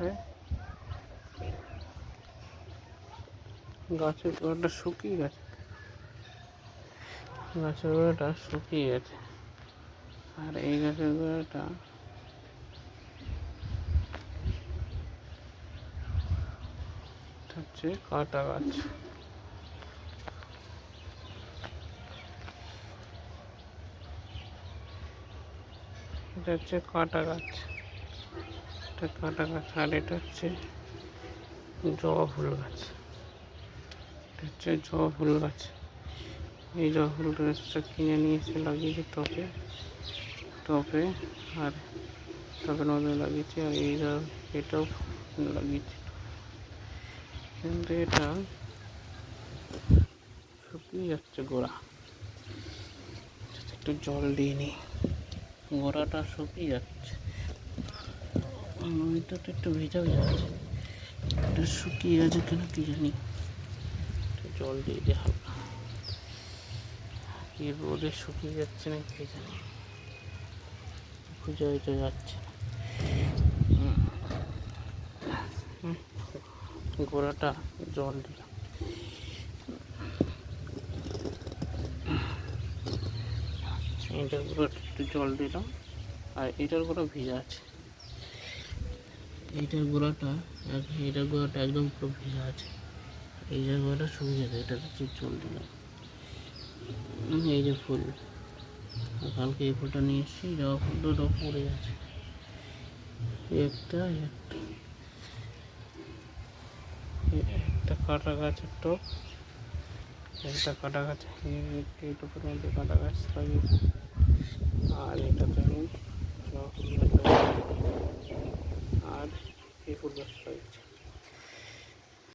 হয়। গাছের গোড়াটা শুকিয়ে গেছে, গাছের গোড়াটা শুকিয়ে গেছে। আর এই গাছের গোড়াটা হচ্ছে কাটা গাছ। এটা হচ্ছে কাটা গাছ, এটা কাটা গাছ। আর এটা হচ্ছে জবা ফুল গাছ, এটা হচ্ছে জবা ফুল গাছ। এই জবা ফুল গাছটা কিনে নিয়ে এসে লাগিয়েছি টবে, আর টবের মধ্যে লাগিয়েছি। আর এটাও লাগিয়েছি, কিন্তু এটা শুকিয়ে যাচ্ছে গোড়া। একটু জল দিয়ে নি, গোড়াটা শুকিয়ে যাচ্ছে। এটা তো একটু ভেজা আছে, এটা শুকিয়ে গেছে কেন কি জানি। জল দিয়ে দিই হালকা, কি রোদে শুকিয়ে যাচ্ছে না কি জানি, খুঁজে হয়তো যাচ্ছে না। গোড়াটা জল দিলাম, এটার গোড়াটা একটু জল দিলাম। আর এটার গোড়া ভিজা আছে, এইটার গোড়াটা একদম পুরো ভিজা আছে। এইটার গোড়াটা শুকিয়ে গেছে, এটাতে একটু জল দিলাম। এই যে ফুল, কালকে এই ফুলটা নিয়ে এসেছি, জবা ফুল দুটো পড়ে গেছে। একটা কাটা গাছের টব, একটা কাটা গাছ, এই টবের মধ্যে কাটা গাছ লাগিয়েছি। আর এটাতে আমি জবা ফুল গাছ লাগিয়েছি, আর এই ফুল গাছ লাগিয়েছি।